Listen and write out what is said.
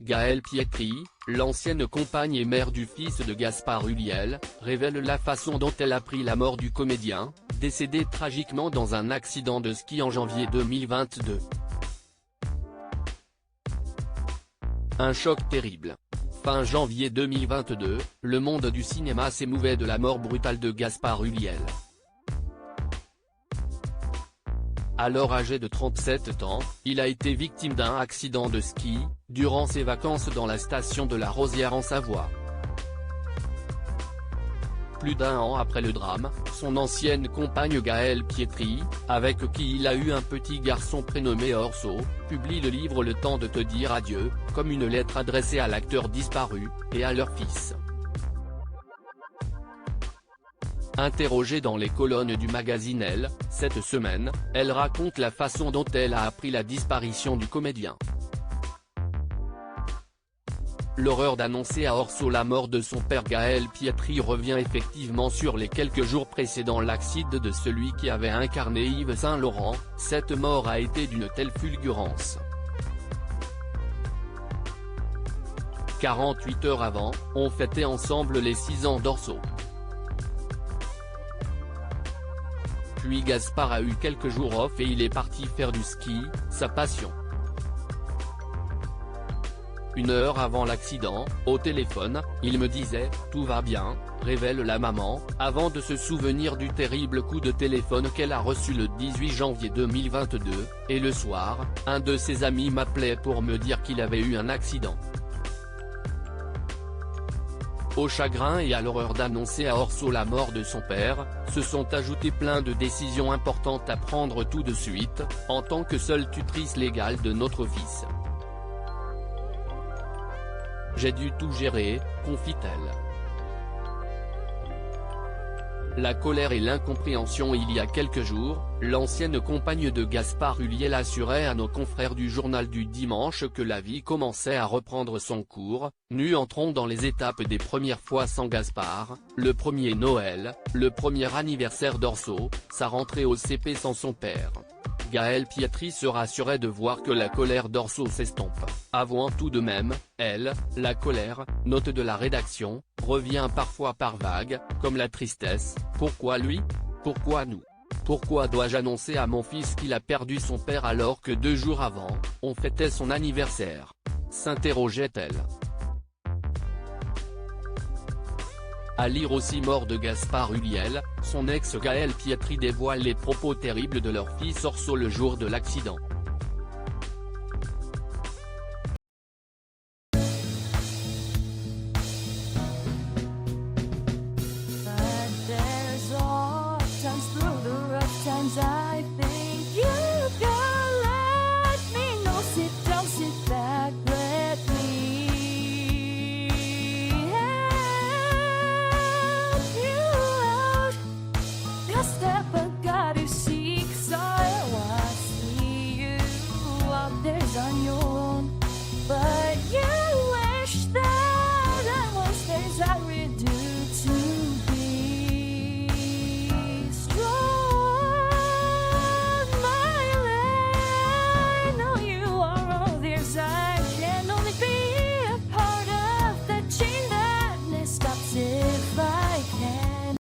Gaëlle Pietri, l'ancienne compagne et mère du fils de Gaspard Ulliel, révèle la façon dont elle a appris la mort du comédien, décédé tragiquement dans un accident de ski en janvier 2022. Un choc terrible. Fin janvier 2022, le monde du cinéma s'émouvait de la mort brutale de Gaspard Ulliel. Alors âgé de 37 ans, il a été victime d'un accident de ski, durant ses vacances dans la station de la Rosière en Savoie. Plus d'un an après le drame, son ancienne compagne Gaëlle Pietri, avec qui il a eu un petit garçon prénommé Orso, publie le livre Le temps de te dire adieu, comme une lettre adressée à l'acteur disparu, et à leur fils. Interrogée dans les colonnes du magazine Elle, cette semaine, elle raconte la façon dont elle a appris la disparition du comédien. L'horreur d'annoncer à Orso la mort de son père Gaëlle Pietri revient effectivement sur les quelques jours précédant l'accident de celui qui avait incarné Yves Saint Laurent. Cette mort a été d'une telle fulgurance. 48 heures avant, on fêtait ensemble les 6 ans d'Orso. Puis Gaspard a eu quelques jours off et il est parti faire du ski, sa passion. 1 heure avant l'accident, au téléphone, il me disait « Tout va bien », révèle la maman, avant de se souvenir du terrible coup de téléphone qu'elle a reçu le 18 janvier 2022, et le soir, un de ses amis m'appelait pour me dire qu'il avait eu un accident. Au chagrin et à l'horreur d'annoncer à Orso la mort de son père, se sont ajoutées plein de décisions importantes à prendre tout de suite, en tant que seule tutrice légale de notre fils. J'ai dû tout gérer, confie-t-elle. La colère et l'incompréhension. Il y a quelques jours, l'ancienne compagne de Gaspard Ulliel assurait à nos confrères du journal du dimanche que la vie commençait à reprendre son cours. Nous entrons dans les étapes des premières fois sans Gaspard, le premier Noël, le premier anniversaire d'Orso, sa rentrée au CP sans son père. Gaëlle Pietri se rassurait de voir que la colère d'Orso s'estompe. Avouant tout de même, elle, la colère, note de la rédaction, revient parfois par vagues, comme la tristesse. Pourquoi lui? Pourquoi nous? Pourquoi dois-je annoncer à mon fils qu'il a perdu son père alors que 2 jours avant, on fêtait son anniversaire? S'interrogeait-elle. À lire aussi mort de Gaspard Ulliel, son ex Gaëlle Pietri dévoile les propos terribles de leur fils Orso le jour de l'accident.